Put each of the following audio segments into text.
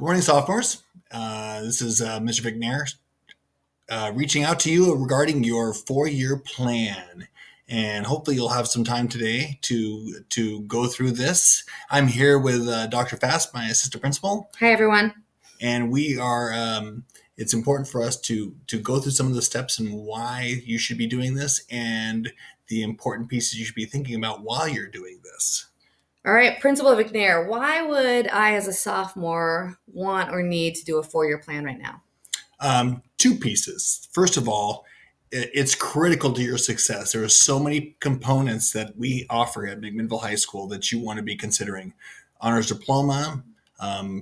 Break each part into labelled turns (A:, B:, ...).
A: Good morning, sophomores. This is Mr. McNair reaching out to you regarding your four-year plan. And hopefully you'll have some time today to go through this. I'm here with Dr. Fast, my assistant principal.
B: Hi, everyone.
A: And we are, it's important for us to go through some of the steps and why you should be doing this and the important pieces you should be thinking about while you're doing this.
B: All right, Principal McNair, why would I as a sophomore want or need to do a four-year plan right now?
A: Two pieces. First of all, it's critical to your success. There are so many components that we offer at McMinnville High School that you want to be considering. Honors Diploma,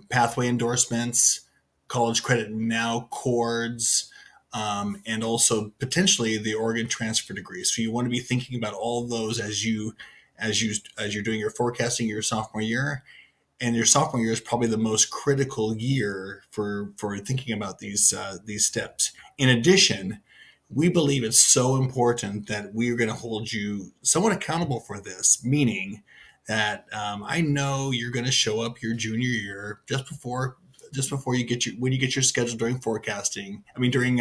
A: pathway endorsements, college credit now chords, and also potentially the Oregon transfer degree. So you want to be thinking about all of those as you're doing your forecasting your sophomore year. And your sophomore year is probably the most critical year for thinking about these steps. In addition, we believe it's so important that we are going to hold you somewhat accountable for this, meaning that I know you're going to show up your junior year just before you get your schedule during forecasting. I mean, during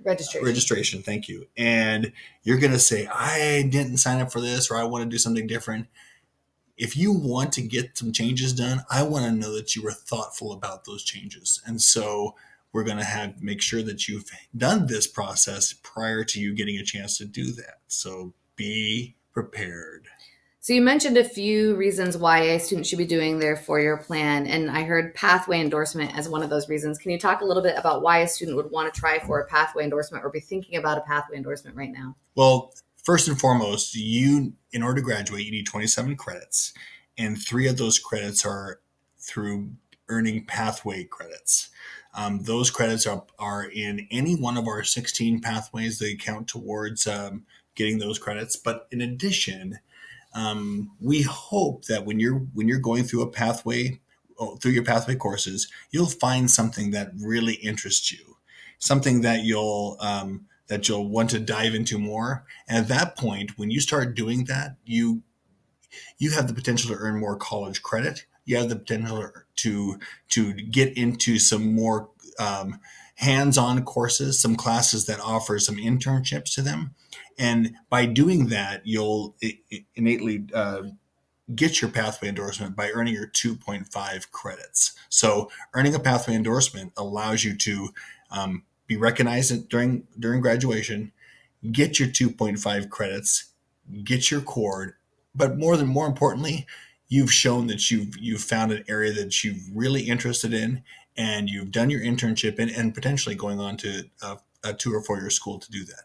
A: registration. Thank you. And you're going to say, I didn't sign up for this, or I want to do something different. If you want to get some changes done, I want to know that you were thoughtful about those changes. And so we're going to make sure that you've done this process prior to you getting a chance to do that. So be prepared.
B: So you mentioned a few reasons why a student should be doing their four-year plan, and I heard pathway endorsement as one of those reasons. Can you talk a little bit about why a student would want to try for a pathway endorsement or be thinking about a pathway endorsement right now?
A: Well, first and foremost, in order to graduate, you need 27 credits, and 3 of those credits are through earning pathway credits. Those credits are in any one of our 16 pathways. They count towards getting those credits. But in addition, we hope that when you're going through through your pathway courses, you'll find something that really interests you, something that you'll want to dive into more. And at that point, when you start doing that, you have the potential to earn more college credit. You have the potential to get into some more hands-on courses, some classes that offer some internships to them. And by doing that, you'll innately get your pathway endorsement by earning your 2.5 credits. So earning a pathway endorsement allows you to be recognized during graduation, get your 2.5 credits, get your cord, but more importantly, you've shown that you've found an area that you're really interested in, and you've done your internship and potentially going on to a 2 or 4 year school to do that.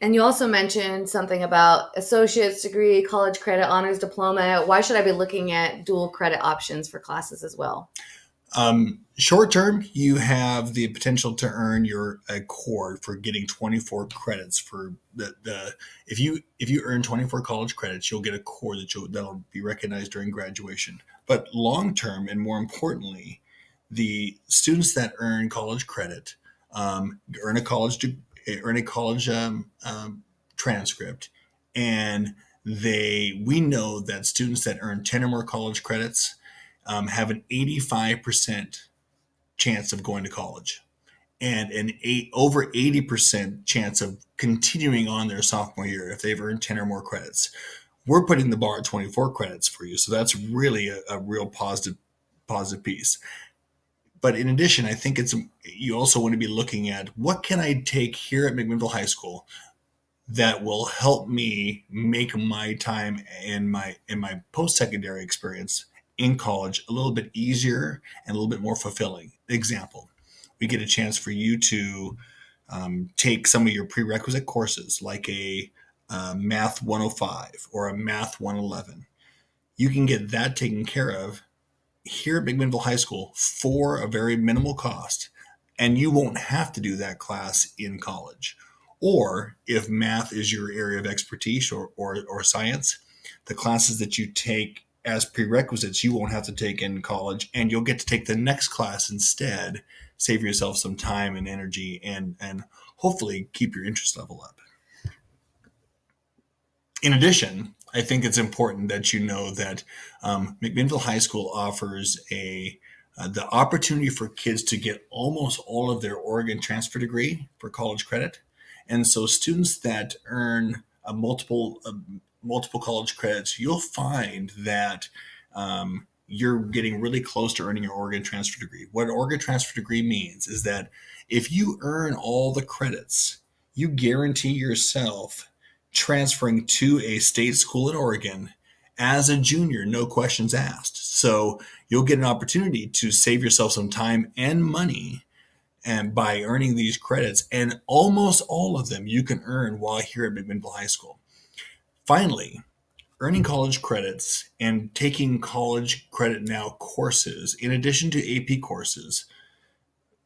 B: And you also mentioned something about associate's degree, college credit, honors diploma. Why should I be looking at dual credit options for classes as well?
A: Short term, you have the potential to earn a cord for getting 24 credits for if you earn 24 college credits, you'll get a cord that'll be recognized during graduation. But long term, and more importantly, the students that earn college credit earn a college transcript, and we know that students that earn 10 or more college credits have an 85% chance of going to college and over 80% chance of continuing on their sophomore year if they've earned 10 or more credits. We're putting the bar at 24 credits for you, so that's really a real positive piece. But in addition, I think you also want to be looking at what can I take here at McMinnville High School that will help me make my time in my post-secondary experience in college a little bit easier and a little bit more fulfilling. Example, we get a chance for you to take some of your prerequisite courses like a Math 105 or a Math 111. You can get that taken care of here at McMinnville High School for a very minimal cost, and you won't have to do that class in college. Or if math is your area of expertise or science, the classes that you take as prerequisites, you won't have to take in college, and you'll get to take the next class instead, save yourself some time and energy, and hopefully keep your interest level up. In addition, I think it's important that you know that McMinnville High School offers a the opportunity for kids to get almost all of their Oregon transfer degree for college credit. And so students that earn multiple college credits, you'll find that you're getting really close to earning your Oregon transfer degree. What an Oregon transfer degree means is that if you earn all the credits, you guarantee yourself transferring to a state school in Oregon as a junior, no questions asked. So you'll get an opportunity to save yourself some time and money and by earning these credits, and almost all of them you can earn while here at McMinnville High School. Finally, earning college credits and taking college credit now courses, in addition to AP courses,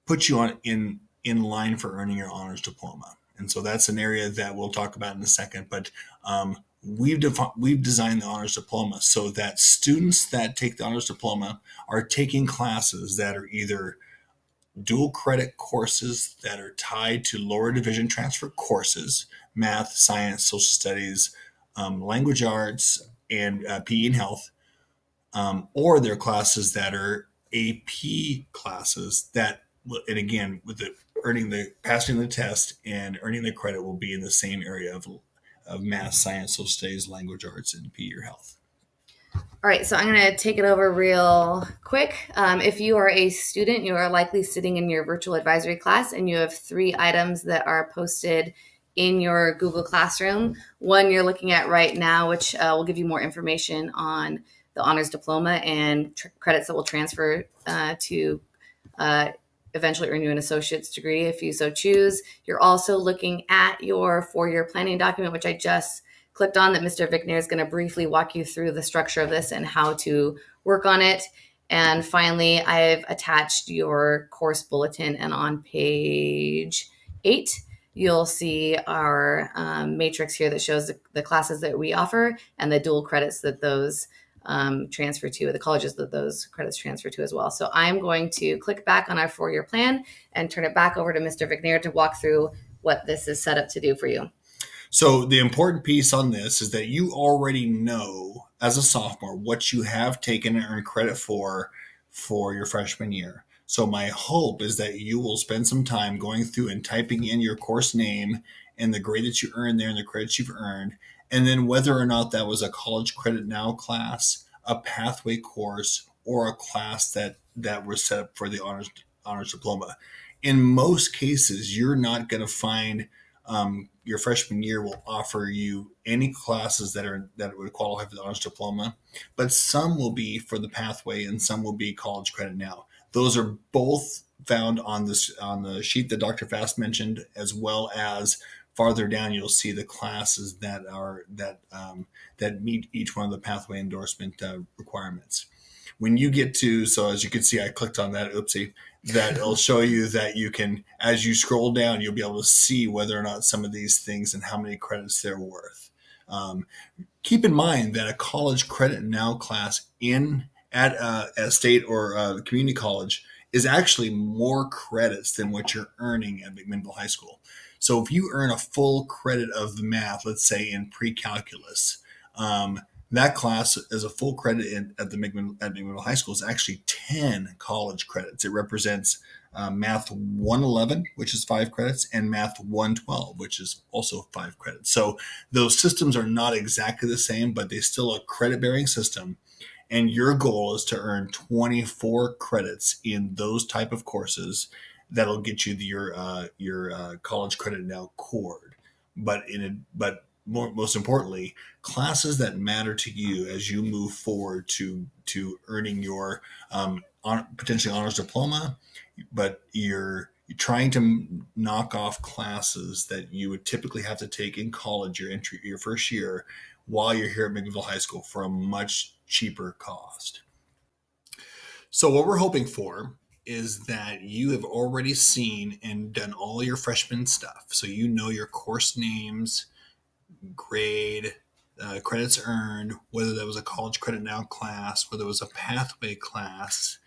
A: put you in line for earning your honors diploma. And so that's an area that we'll talk about in a second. But we've designed the honors diploma so that students that take the honors diploma are taking classes that are either dual credit courses that are tied to lower division transfer courses, math, science, social studies, language arts, and PE and health, or they're classes that are AP classes that, and again, with passing the test and earning the credit will be in the same area of math, science, social studies, language arts, and PE or health.
B: All right, so I'm going to take it over real quick. If you are a student, you are likely sitting in your virtual advisory class and you have 3 items that are posted in your Google Classroom. One you're looking at right now, which will give you more information on the honors diploma and credits that will transfer to eventually earn you an associate's degree if you so choose. You're also looking at your 4-year planning document, which I just clicked on, that Mr. Vickner is going to briefly walk you through the structure of this and how to work on it. And finally, I've attached your course bulletin, and on page 8, you'll see our matrix here that shows the classes that we offer and the dual credits that those transfer to, the colleges that those credits transfer to as well. So I'm going to click back on our 4-year plan and turn it back over to Mr. Vickner to walk through what this is set up to do for you.
A: So the important piece on this is that you already know as a sophomore what you have taken and earned credit for your freshman year. So my hope is that you will spend some time going through and typing in your course name and the grade that you earned there and the credits you've earned, and then whether or not that was a college credit now class, a pathway course, or a class that was set up for the honors diploma. In most cases, you're not going to find your freshman year will offer you any classes that would qualify for the honors diploma, but some will be for the pathway and some will be college credit now. Those are both found on the sheet that Dr. Fast mentioned, as well as farther down you'll see the classes that meet each one of the pathway endorsement requirements. When you get to, so as you can see, I clicked on that, oopsie, that will show you that you can, as you scroll down, you'll be able to see whether or not some of these things and how many credits they're worth. Keep in mind that a college credit now class at a state or a community college is actually more credits than what you're earning at McMinnville High School. So if you earn a full credit of the math, let's say in pre-calculus, that class is a full credit at McMinnville High School is actually 10 college credits. It represents Math 111, which is 5 credits, and Math 112, which is also 5 credits. So those systems are not exactly the same, but they still a credit-bearing system. And your goal is to earn 24 credits in those type of courses that'll get you your college credit now core. But most importantly, classes that matter to you as you move forward to earning your potentially honors diploma, but you're trying to knock off classes that you would typically have to take in college your first year while you're here at McMinnville High School for a much cheaper cost. So what we're hoping for is that you have already seen and done all your freshman stuff. So you know your course names, grade, credits earned, whether that was a college credit now class, whether it was a pathway class,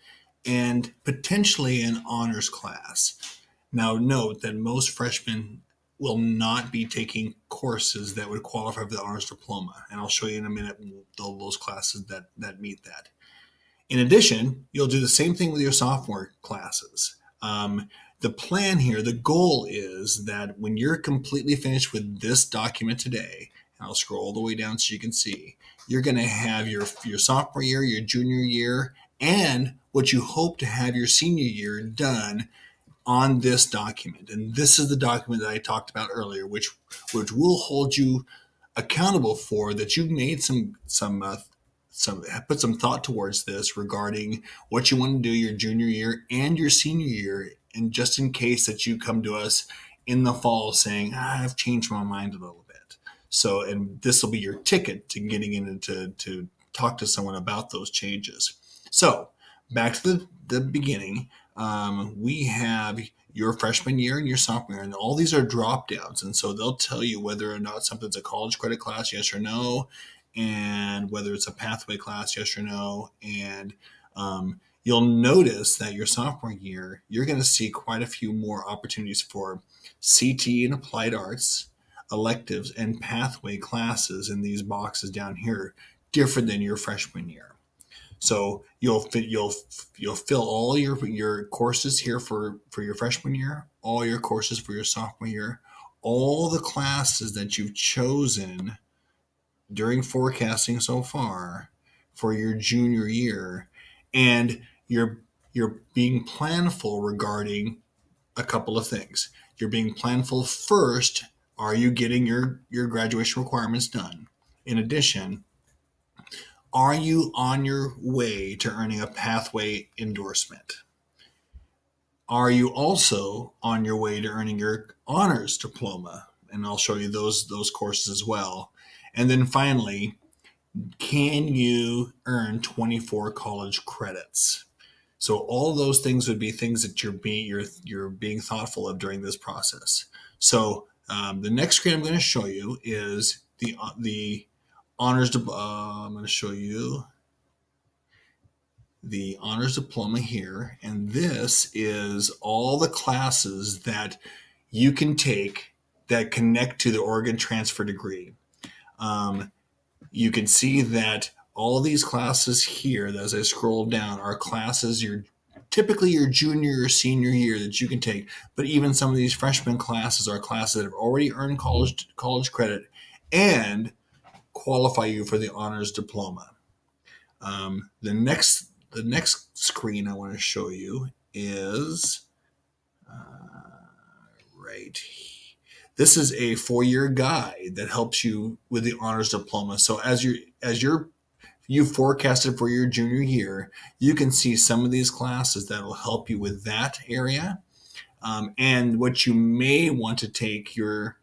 A: and potentially an honors class. Now note that most freshmen will not be taking courses that would qualify for the honors diploma. And I'll show you in a minute those classes that meet that. In addition, you'll do the same thing with your sophomore classes. The plan here, the goal is that when you're completely finished with this document today, and I'll scroll all the way down so you can see, you're going to have your sophomore year, your junior year, and what you hope to have your senior year done on this document. And this is the document that I talked about earlier, which will hold you accountable for that you've made put some thought towards this regarding what you want to do your junior year and your senior year, and just in case that you come to us in the fall saying, I've changed my mind a little bit. So, and this will be your ticket to getting into to talk to someone about those changes. So back to the beginning, we have your freshman year and your sophomore year, and all these are drop downs. And so they'll tell you whether or not something's a college credit class, yes or no, and whether it's a pathway class, yes or no. And you'll notice that your sophomore year, you're going to see quite a few more opportunities for CT and applied arts, electives, and pathway classes in these boxes down here, different than your freshman year. So you'll fill all your courses here for your freshman year, all your courses for your sophomore year, all the classes that you've chosen during forecasting so far for your junior year, and you're being planful regarding a couple of things. You're being planful first. Are you getting your graduation requirements done? In addition, are you on your way to earning a pathway endorsement? Are you also on your way to earning your honors diploma? And I'll show you those courses as well. And then finally, can you earn 24 college credits? So all those things would be things that you're being thoughtful of during this process. So the next screen I'm going to show you is the honors. I'm going to show you the honors diploma here, and this is all the classes that you can take that connect to the Oregon transfer degree. You can see that all these classes here, as I scroll down, are classes typically your junior or senior year that you can take. But even some of these freshman classes are classes that have already earned college credit and qualify you for the honors diploma. The next screen I want to show you is right here. This is a 4-year guide that helps you with the honors diploma. So as you forecasted for your junior year, you can see some of these classes that will help you with that area, and what you may want to take your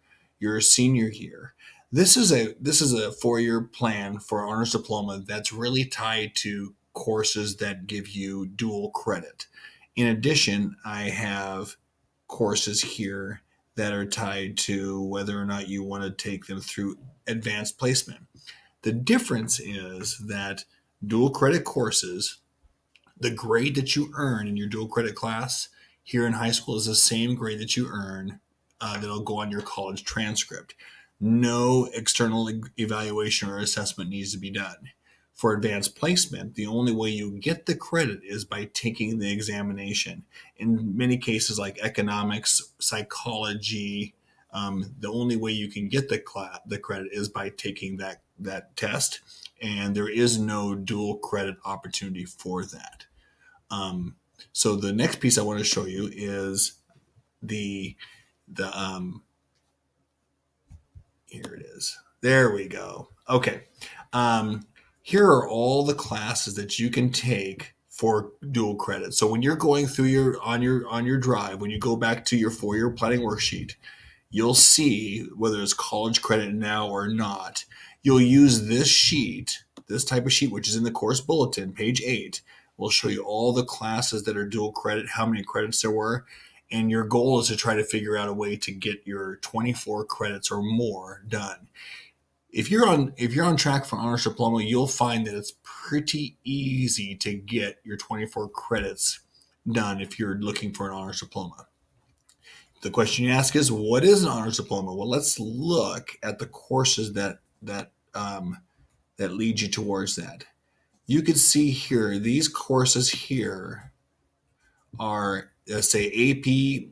A: senior year. This is a 4-year plan for honors diploma that's really tied to courses that give you dual credit. In addition, I have courses here that are tied to whether or not you want to take them through advanced placement. The difference is that dual credit courses, the grade that you earn in your dual credit class here in high school is the same grade that you earn that'll go on your college transcript. No external evaluation or assessment needs to be done. For advanced placement, the only way you get the credit is by taking the examination. In many cases like economics, psychology, the only way you can get the credit is by taking that test, and there is no dual credit opportunity for that. So the next piece I want to show you is here it is. There we go. Okay. Here are all the classes that you can take for dual credit. So when you're going through on your drive, when you go back to your 4-year planning worksheet, you'll see whether it's college credit now or not. You'll use this sheet, this type of sheet, which is in the course bulletin, page 8. We'll show you all the classes that are dual credit, how many credits there were, and your goal is to try to figure out a way to get your 24 credits or more done. If you're on track for honors diploma, you'll find that it's pretty easy to get your 24 credits done if you're looking for an honors diploma. The question you ask is, what is an honors diploma? Well, let's look at the courses that lead you towards that. you can see here, these courses here are, let's say, AP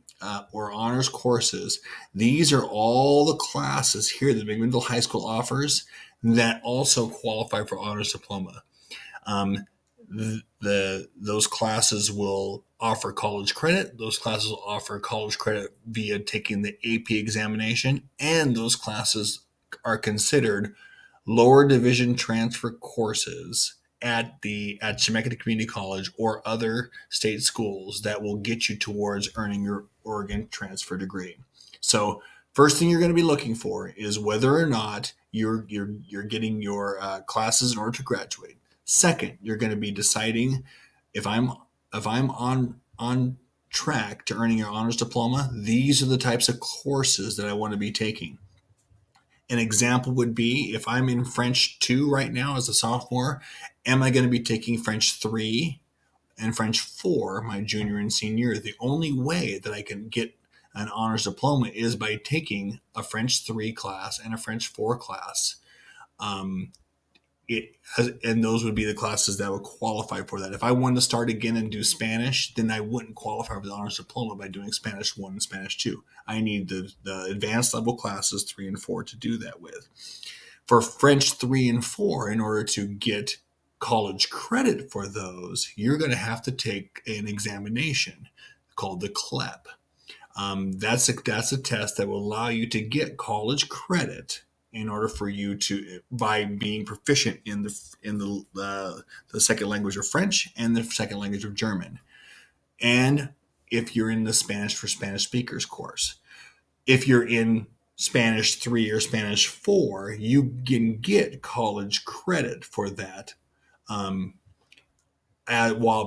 A: or honors courses. These are all the classes here that McMinnville High School offers that also qualify for honors diploma. Those classes will offer college credit. Those classes will offer college credit via taking the AP examination, and those classes are considered lower division transfer courses at Chemeketa Community College or other state schools that will get you towards earning your Oregon transfer degree. So first thing you're going to be looking for is whether or not you're getting your classes in order to graduate. Second, you're going to be deciding if I'm on track to earning your honors diploma. These are the types of courses that I want to be taking. An example would be if I'm in French 2 right now as a sophomore, am I going to be taking French 3 and French 4 my junior and senior year? The only way that I can get an honors diploma is by taking a French 3 class and a French 4 class. And those would be the classes that would qualify for that. If I wanted to start again and do Spanish, then I wouldn't qualify for the honors diploma by doing Spanish 1 and Spanish 2. I need the advanced level classes 3 and 4 to do that with. For French 3 and 4, in order to get college credit for those, you're going to have to take an examination called the CLEP. That's a test that will allow you to get college credit in order for you to, by being proficient in the second language of French and the second language of German. And if you're in the Spanish for Spanish speakers course. If you're in Spanish 3 or Spanish 4, you can get college credit for that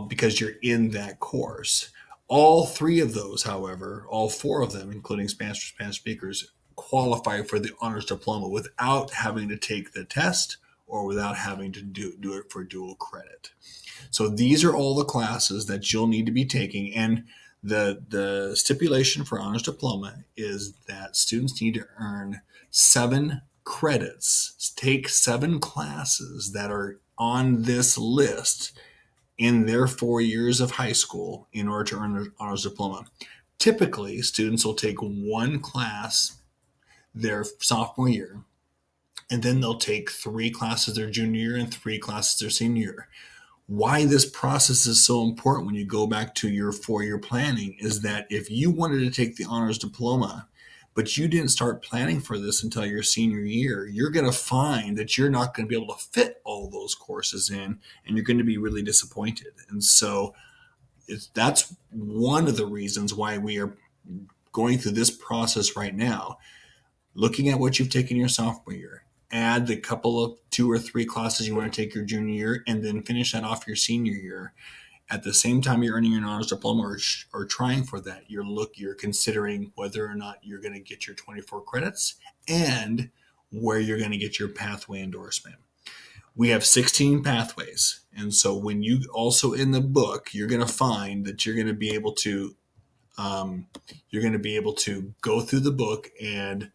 A: because you're in that course. All 3 of those, however, all 4 of them, including Spanish for Spanish speakers, qualify for the honors diploma without having to take the test or without having to do it for dual credit. So these are all the classes that you'll need to be taking. And the stipulation for honors diploma is that students need to earn 7 credits, take 7 classes that are on this list in their 4 years of high school in order to earn an honors diploma. Typically, students will take 1 class their sophomore year, and then they'll take 3 classes their junior year and 3 classes their senior year. Why this process is so important when you go back to your 4-year planning is that if you wanted to take the honors diploma, but you didn't start planning for this until your senior year, you're going to find that you're not going to be able to fit all those courses in, and you're going to be really disappointed. And so that's one of the reasons why we are going through this process right now. Looking at what you've taken your sophomore year, add the couple of 2 or 3 classes you want to take your junior year, and then finish that off your senior year. At the same time you're earning your honors diploma or trying for that, you're considering whether or not you're going to get your 24 credits and where you're going to get your pathway endorsement. We have 16 pathways, and so when you also in the book, you're going to find that you're going to be able to go through the book and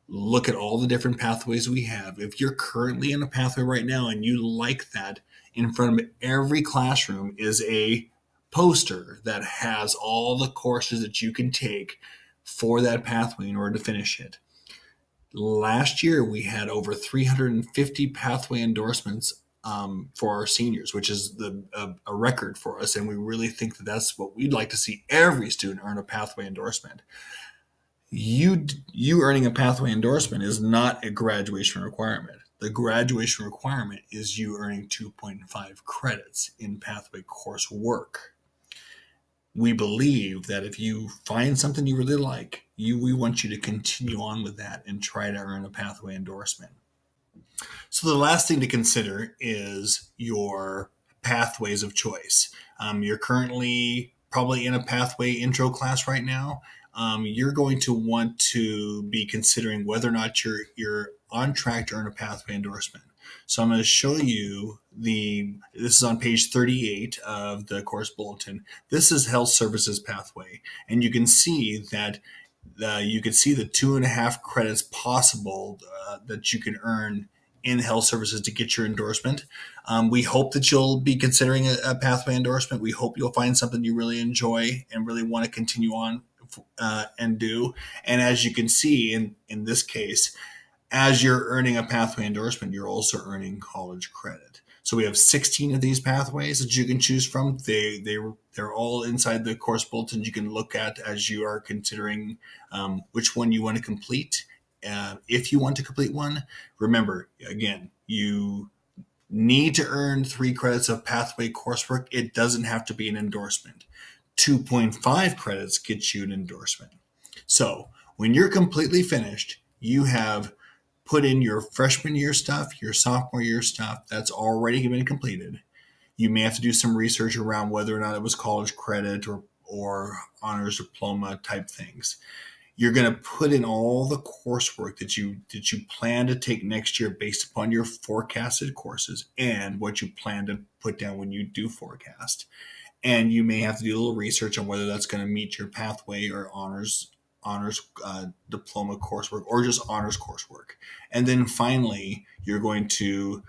A: look at all the different pathways we have. If you're currently in a pathway right now and you like that, in front of every classroom is a poster that has all the courses that you can take for that pathway in order to finish it. Last year, we had over 350 pathway endorsements for our seniors, which is a record for us. And we really think that that's what we'd like to see every student earn, a pathway endorsement. You earning a pathway endorsement is not a graduation requirement. The graduation requirement is you earning 2.5 credits in pathway coursework. We believe that if you find something you really like, we want you to continue on with that and try to earn a pathway endorsement. So the last thing to consider is your pathways of choice. You're currently probably in a pathway intro class right now. You're going to want to be considering whether or not you're on track to earn a pathway endorsement. So I'm going to show you this is on page 38 of the course bulletin. This is health services pathway. And you can see that the 2.5 credits possible that you can earn in health services to get your endorsement. We hope that you'll be considering a pathway endorsement. We hope you'll find something you really enjoy and really want to continue on and do. And as you can see in this case, as you're earning a pathway endorsement, you're also earning college credit. So we have 16 of these pathways that you can choose from. They're all inside the course bulletin you can look at as you are considering which one you want to complete. If you want to complete one, remember, again, you need to earn 3 credits of pathway coursework. It doesn't have to be an endorsement. 2.5 credits gets you an endorsement. So when you're completely finished, you have put in your freshman year stuff, your sophomore year stuff, that's already been completed. You may have to do some research around whether or not it was college credit or honors diploma type things. You're going to put in all the coursework that you plan to take next year based upon your forecasted courses and what you plan to put down when you do forecast. And you may have to do a little research on whether that's going to meet your pathway or honors diploma coursework or just honors coursework. And then finally, you're going to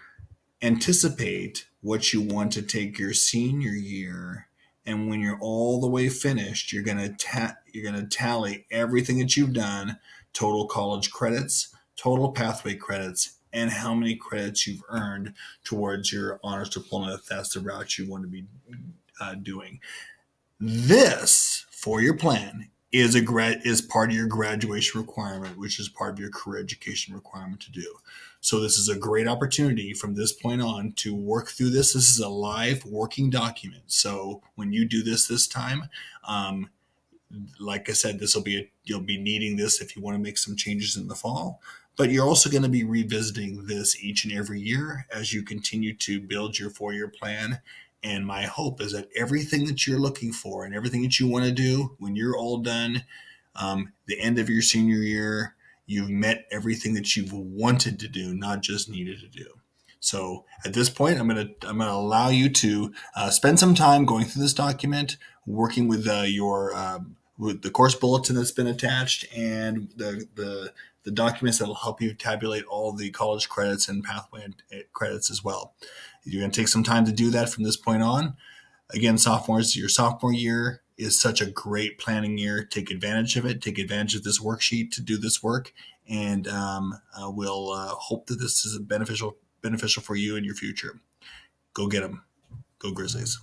A: anticipate what you want to take your senior year. And when you're all the way finished, you're going to tally everything that you've done, total college credits, total pathway credits, and how many credits you've earned towards your honors diploma if that's the route you want to be doing. This, for your plan, is part of your graduation requirement, which is part of your career education requirement to do. So this is a great opportunity from this point on to work through this. This is a live working document. So when you do this time, like I said, you'll be needing this if you want to make some changes in the fall. But you're also going to be revisiting this each and every year as you continue to build your 4-year plan. And my hope is that everything that you're looking for and everything that you want to do when you're all done, the end of your senior year, you've met everything that you've wanted to do, not just needed to do. So at this point, I'm going to allow you to spend some time going through this document, working with with the course bulletin that's been attached and the documents that will help you tabulate all the college credits and pathway credits as well. You're going to take some time to do that from this point on. Again, sophomores, your sophomore year is such a great planning year. Take advantage of it. Take advantage of this worksheet to do this work. And we'll hope that this is beneficial for you in your future. Go get them. Go Grizzlies.